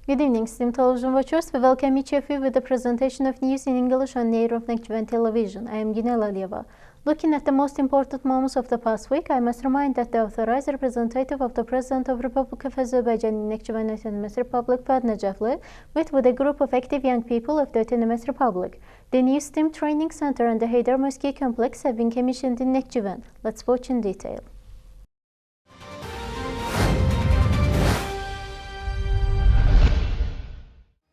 Good evening, esteemed television watchers. We welcome each of you with the presentation of news in English on the air of Nakhchivan television. I am Günel Aliyeva. Looking at the most important moments of the past week, I must remind that the authorized representative of the President of the Republic of Azerbaijan in Nakhchivan Autonomous Republic, Fuad Najafli, met with a group of active young people of the Autonomous Republic. The new STEM training center and the Haydar Mosque complex have been commissioned in Nakhchivan. Let's watch in detail.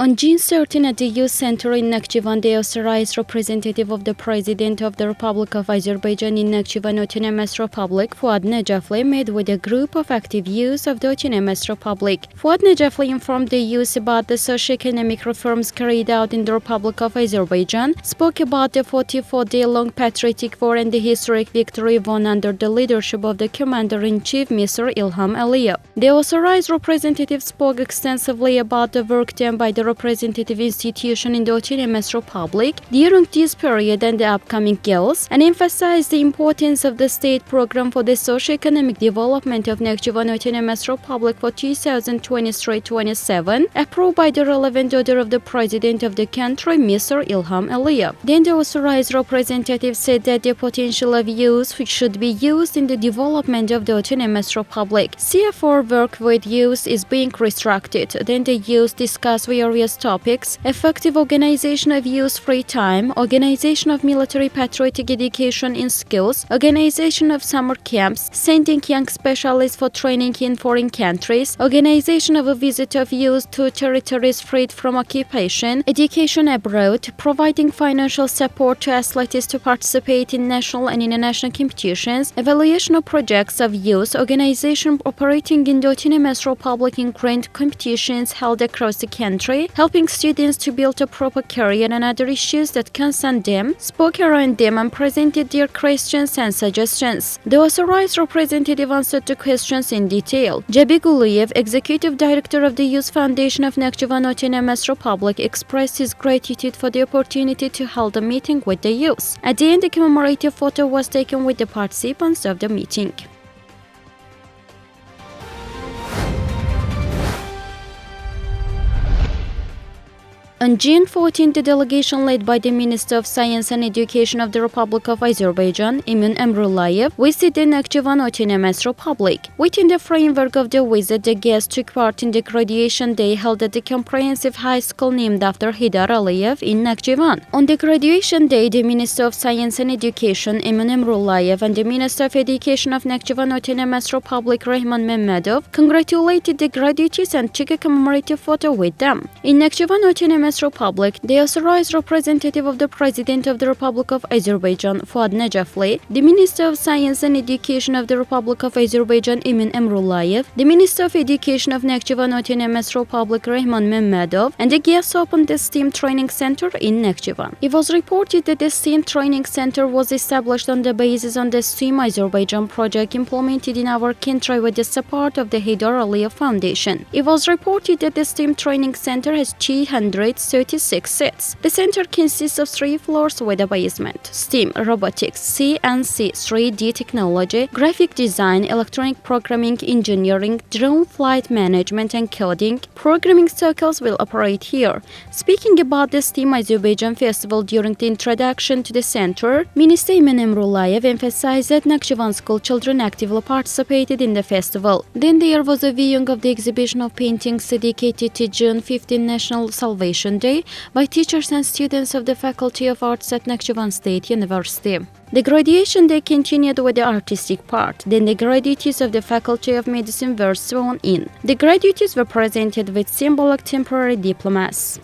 On June 13 at the Youth Center in Nakhchivan, the authorized representative of the President of the Republic of Azerbaijan in Nakhchivan Autonomous Republic, Fuad Najafli, met with a group of active youth of the Autonomous Republic. Fuad Najafli informed the youth about the socio-economic reforms carried out in the Republic of Azerbaijan, spoke about the 44-day-long patriotic war and the historic victory won under the leadership of the Commander-in-Chief, Mr. Ilham Aliyev. The authorized representative spoke extensively about the work done by the representative institution in the Autonomous Republic during this period and the upcoming goals, and emphasized the importance of the state program for the socio-economic development of Nakhchivan Autonomous Republic for 2023-27, approved by the relevant order of the President of the country, Mr. Ilham Aliyev. Then the authorized representative said that the potential of youth should be used in the development of the Autonomous Republic. CFR work with youth is being restricted. Then the youth discussed various topics: effective organization of youth free time, organization of military patriotic education in schools, organization of summer camps, sending young specialists for training in foreign countries, organization of a visit of youth to territories freed from occupation, education abroad, providing financial support to athletes to participate in national and international competitions, evaluation of projects of youth, organization operating in the Autonomous Republic in grand competitions held across the country, helping students to build a proper career, and other issues that concern them, spoke around them and presented their questions and suggestions. The authorized representative answered the questions in detail. Jabi Guliyev, Executive Director of the Youth Foundation of Nakhchivan Autonomous Republic, expressed his gratitude for the opportunity to hold a meeting with the youth. At the end, a commemorative photo was taken with the participants of the meeting. On June 14, the delegation led by the Minister of Science and Education of the Republic of Azerbaijan, Emin Emrullayev, visited Nakhchivan Autonomous Republic. Within the framework of the visit, the guests took part in the graduation day held at the comprehensive high school named after Haydar Aliyev in Nakhchivan. On the graduation day, the Minister of Science and Education, Emin Emrullayev, and the Minister of Education of Nakhchivan Autonomous Republic, Rahman Mehmedov, congratulated the graduates and took a commemorative photo with them. In Nakhchivan Autonomous Republic, the authorized representative of the President of the Republic of Azerbaijan, Fuad Najafli, the Minister of Science and Education of the Republic of Azerbaijan, Emin Emrullayev, the Minister of Education of Nakhchivan Autonomous Republic, Rahman Mehmedov, and the guests opened the STEM Training Center in Nakhchivan. It was reported that the STEM Training Center was established on the basis of the STEM Azerbaijan project implemented in our country with the support of the Haydar Aliyev Foundation. It was reported that the STEM Training Center has 336 seats. The center consists of 3 floors with a basement: STEM, robotics, CNC, 3D technology, graphic design, electronic programming, engineering, drone flight management and coding. Programming circles will operate here. Speaking about the STEM Azerbaijan festival during the introduction to the center, Minister Emin Emrullayev emphasized that Nakhchivan school children actively participated in the festival. Then there was a viewing of the exhibition of paintings dedicated to June 15 National Salvation Day by teachers and students of the Faculty of Arts at Nakhchivan State University. The graduation day continued with the artistic part. Then the graduates of the Faculty of Medicine were sworn in. The graduates were presented with symbolic temporary diplomas.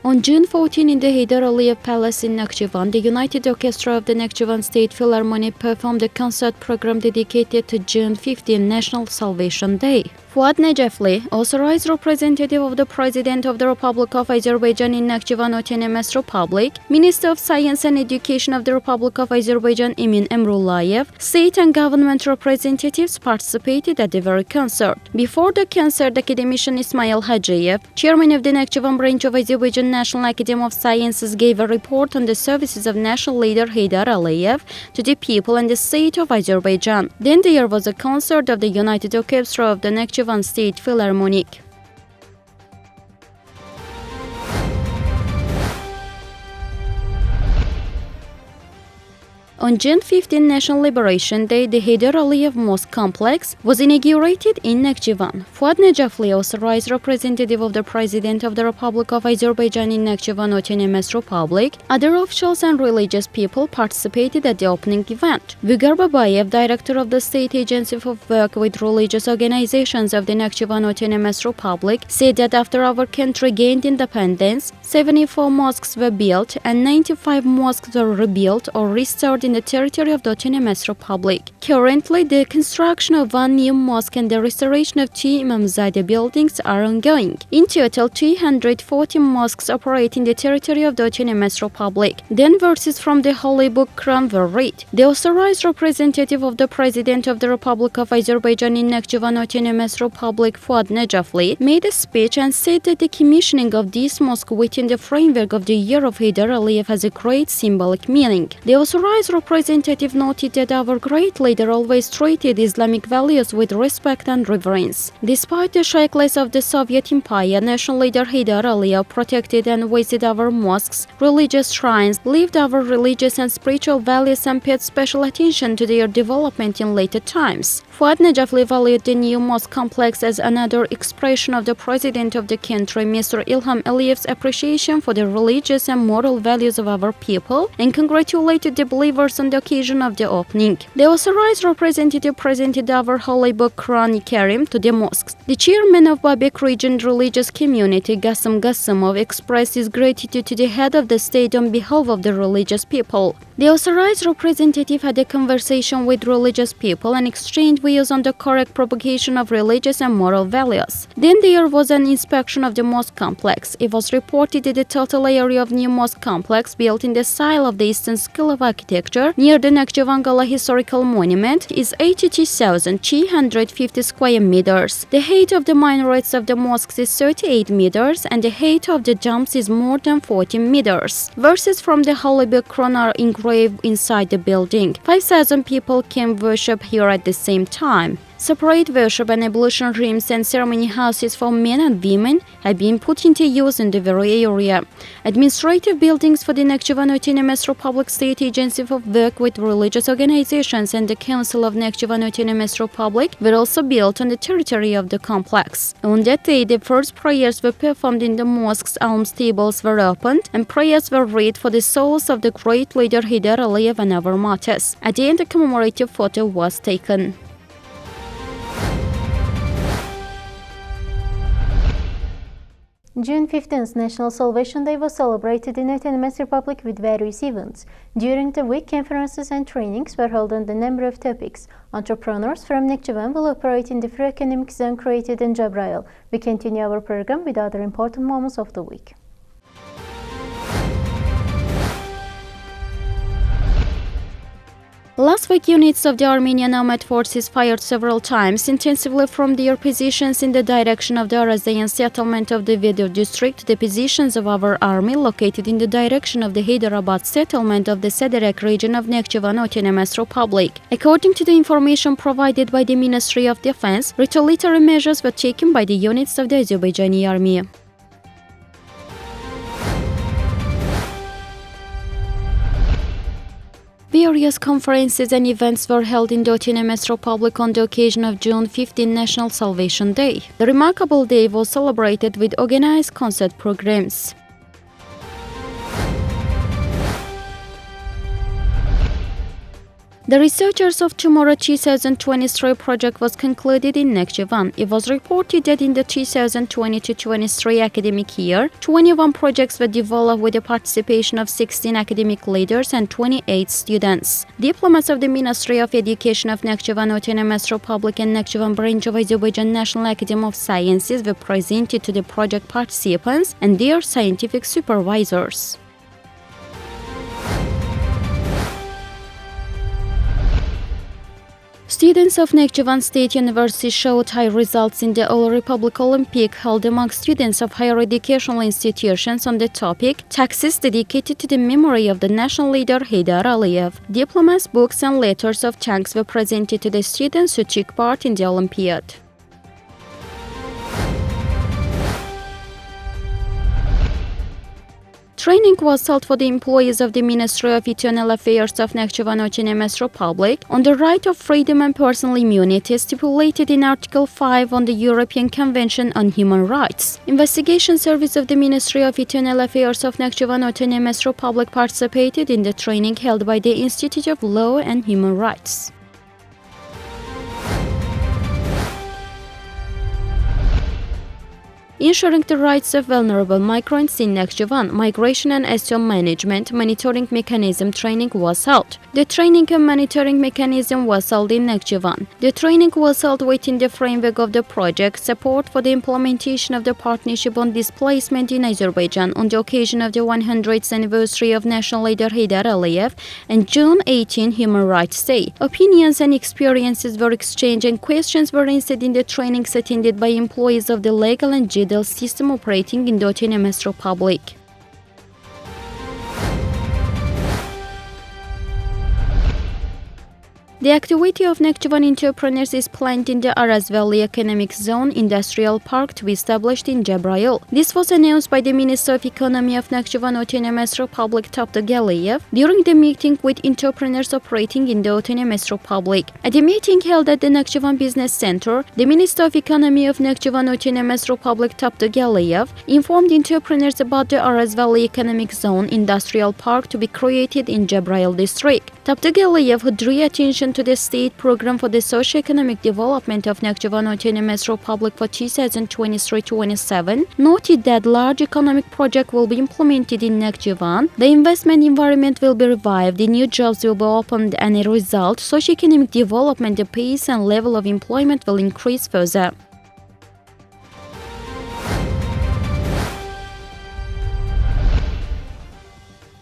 On June 14, in the Haydar Aliyev Palace in Nakhchivan, the United Orchestra of the Nakhchivan State Philharmonic performed a concert program dedicated to June 15 National Salvation Day. Fuad Najafli, authorized representative of the President of the Republic of Azerbaijan in Nakhchivan Autonomous Republic, Minister of Science and Education of the Republic of Azerbaijan, Emin Emrullayev, state and government representatives participated at the very concert. Before the concert, academician Ismail Hajiyev, chairman of the Nakhchivan branch of Azerbaijan National Academy of Sciences gave a report on the services of national leader Heydar Aliyev to the people and the state of Azerbaijan. Then there was a concert of the United Orchestra of the Nakhchivan State Philharmonic. On June 15, National Liberation Day, the Heydar Aliyev Mosque complex was inaugurated in Nakhchivan. Fuad Najafli, authorized representative of the President of the Republic of Azerbaijan in Nakhchivan Autonomous Republic, other officials and religious people participated at the opening event. Vugar Babayev, director of the State Agency for Work with Religious Organizations of the Nakhchivan Autonomous Republic, said that after our country gained independence, 74 mosques were built and 95 mosques were rebuilt or restored in the territory of the Autonomous Republic. Currently, the construction of one new mosque and the restoration of 2 Imamzadeh buildings are ongoing. In total, 240 mosques operate in the territory of the Autonomous Republic. Then verses from the Holy Book Quran were read. The authorized representative of the President of the Republic of Azerbaijan in Nakhchivan Autonomous Republic, Fuad Najafli, made a speech and said that the commissioning of this mosque within the framework of the year of Heydar Aliyev has a great symbolic meaning. The authorized representative noted that our great leader always treated Islamic values with respect and reverence. Despite the shackles of the Soviet Empire, national leader Heydar Aliyev protected and visited our mosques, religious shrines, lived our religious and spiritual values and paid special attention to their development in later times. Fuad Najafli valued the new mosque complex as another expression of the President of the country, Mr. Ilham Aliyev's appreciation for the religious and moral values of our people and congratulated the believers on the occasion of the opening. The authorized representative presented our Holy Book Quran Karim to the mosques. The chairman of Babek region religious community, Gassim Gassimov, expressed his gratitude to the head of the state on behalf of the religious people. The authorized representative had a conversation with religious people and exchanged views on the correct propagation of religious and moral values. Then there was an inspection of the mosque complex. It was reported that the total area of new mosque complex built in the style of the Eastern School of Architecture near the Nakhchivan Gala Historical Monument is 82,350 square meters. The height of the minarets of the mosques is 38 meters and the height of the domes is more than 40 meters. Verses from the Holy Book Quran are engraved inside the building. 5,000 people came worship here at the same time. Separate worship and ablution rooms and ceremony houses for men and women have been put into use in the very area. Administrative buildings for the Nakhchivan Autonomous Republic State Agency for Work with Religious Organizations and the Council of Nakhchivan Autonomous Republic were also built on the territory of the complex. On that day, the first prayers were performed in the mosques, alms tables were opened, and prayers were read for the souls of the great leader Heydar Aliyev and our martyrs. At the end, a commemorative photo was taken. June 15th, National Salvation Day was celebrated in Autonomous Republic with various events. During the week, conferences and trainings were held on a number of topics. Entrepreneurs from Nakhchivan will operate in the free economic zone created in Jabrail. We continue our program with other important moments of the week. Last week, units of the Armenian Armed Forces fired several times intensively from their positions in the direction of the Arazayan settlement of the Vedur district. The positions of our army located in the direction of the Hyderabad settlement of the Sederek region of Nakhchivan Autonomous Republic. According to the information provided by the Ministry of Defense, retaliatory measures were taken by the units of the Azerbaijani army. Various conferences and events were held in the Autonomous Republic on the occasion of June 15 National Salvation Day. The remarkable day was celebrated with organized concert programs. The researchers of Tomorrow 2023 project was concluded in Nakhchivan. It was reported that in the 2022-23 academic year, 21 projects were developed with the participation of 16 academic leaders and 28 students. Diplomats of the Ministry of Education of Nakhchivan Autonomous Republic and Nakhchivan branch of Azerbaijan National Academy of Sciences were presented to the project participants and their scientific supervisors. Students of Nakhchivan State University showed high results in the All-Republic Olympic held among students of higher educational institutions on the topic Taxes dedicated to the memory of the national leader Heydar Aliyev. Diplomas, books and letters of thanks were presented to the students who took part in the Olympiad. Training was held for the employees of the Ministry of Internal Affairs of Nakhchivan Autonomous Republic on the right of freedom and personal immunity stipulated in Article 5 on the European Convention on Human Rights. Investigation Service of the Ministry of Internal Affairs of Nakhchivan Autonomous Republic participated in the training held by the Institute of Law and Human Rights. Ensuring the rights of vulnerable migrants in Nakhchivan, migration and asylum management monitoring mechanism training was held. The training and monitoring mechanism was held in Nakhchivan. The training was held within the framework of the project Support for the Implementation of the Partnership on Displacement in Azerbaijan on the occasion of the 100th anniversary of national leader Heydar Aliyev and June 18 Human Rights Day. Opinions and experiences were exchanged and questions were answered in the trainings attended by employees of the legal and judicial system operating in the Autonomous Republic. The activity of Nakhchivan entrepreneurs is planned in the Araz Valley Economic Zone Industrial Park to be established in Jabrayil. This was announced by the Minister of Economy of Nakhchivan Autonomous Republic Tapdıq Aliyev during the meeting with entrepreneurs operating in the Autonomous Republic. At the meeting held at the Nakhchivan Business Center, the Minister of Economy of Nakhchivan Autonomous Republic Tapdıq Aliyev informed entrepreneurs about the Araz Valley Economic Zone Industrial Park to be created in Jabrayil district. Tapdıq Aliyev, who drew attention to the state program for the socio-economic development of Nakhchivan Autonomous Republic for 2023-27, noted that large economic project will be implemented in Nakhchivan, the investment environment will be revived, the new jobs will be opened, and as a result, socio-economic development, the pace and level of employment will increase further.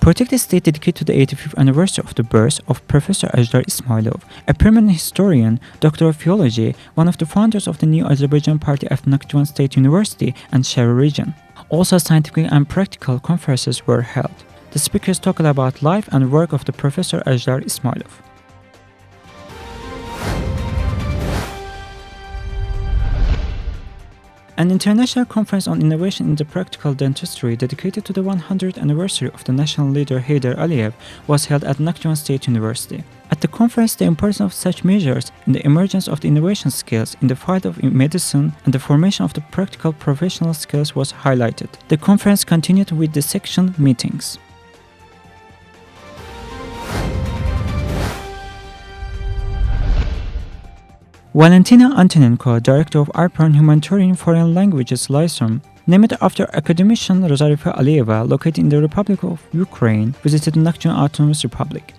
Protect State dedicated to the 85th anniversary of the birth of Professor Ajdar Ismailov, a permanent historian, doctor of philology, one of the founders of the new Azerbaijan party at Nakhchivan State University and Shari region. Also, scientific and practical conferences were held. The speakers talked about life and work of the Professor Ajdar Ismailov. An international conference on innovation in the practical dentistry dedicated to the 100th anniversary of the national leader Heydar Aliyev was held at Nakhchivan State University. At the conference, the importance of such measures in the emergence of the innovation skills in the field of medicine and the formation of the practical professional skills was highlighted. The conference continued with the section meetings. Valentina Antonenko, director of IPRON Humanitarian Foreign Languages Lyceum, named after academician Zarifa Aliyeva, located in the Republic of Ukraine, visited Nakhchivan Autonomous Republic.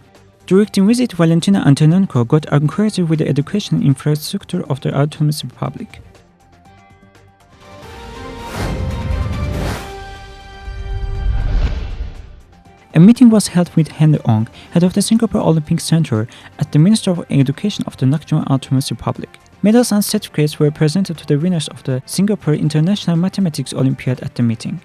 During the visit, Valentina Antonenko got acquainted with the educational infrastructure of the Autonomous Republic. A meeting was held with Henry Ong, head of the Singapore Olympic Center, at the Minister of Education of the Nakhchivan Autonomous Republic. Medals and certificates were presented to the winners of the Singapore International Mathematics Olympiad at the meeting.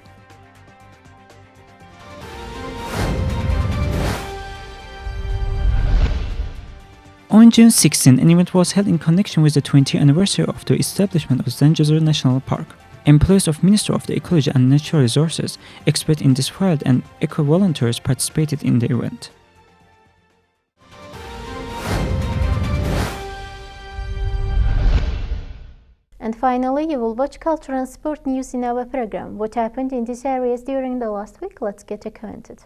On June 16, an event was held in connection with the 20th anniversary of the establishment of Zangezur National Park. Employees of Ministry of the Ecology and Natural Resources, experts in this field, and eco-volunteers participated in the event. And finally, you will watch culture and sport news in our program. What happened in these areas during the last week? Let's get acquainted.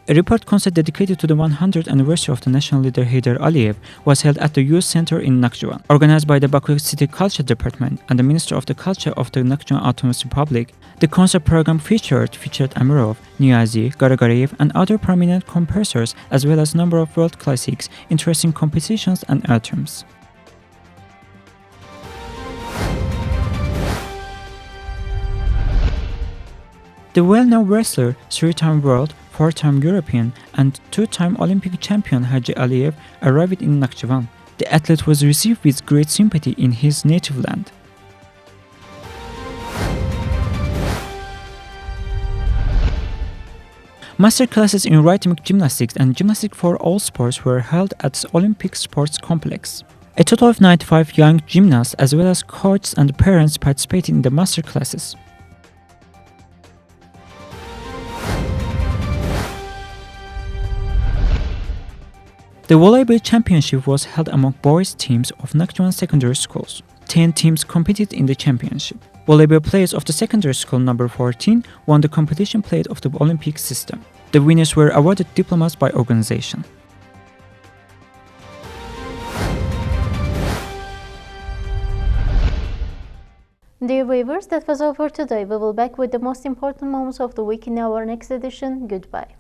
A report concert dedicated to the 100th anniversary of the national leader Heydar Aliyev was held at the Youth Center in Nakhchivan, organized by the Baku City Culture Department and the Minister of the Culture of the Nakhchivan Autonomous Republic. The concert program featured Amirov, Niyazi, Garagarev, and other prominent composers, as well as a number of world classics, interesting compositions, and anthems. The well-known wrestler, three-time world, four-time European and two-time Olympic champion Haji Aliyev arrived in Nakhchivan. The athlete was received with great sympathy in his native land. Master classes in rhythmic gymnastics and gymnastics for all sports were held at Olympic Sports Complex. A total of 95 young gymnasts as well as coaches and parents participated in the master classes. The volleyball championship was held among boys teams of Nakhchivan secondary schools. 10 teams competed in the championship. Volleyball players of the secondary school number 14 won the competition plate of the Olympic system. The winners were awarded diplomas by organization. Dear viewers, that was all for today. We will be back with the most important moments of the week in our next edition. Goodbye.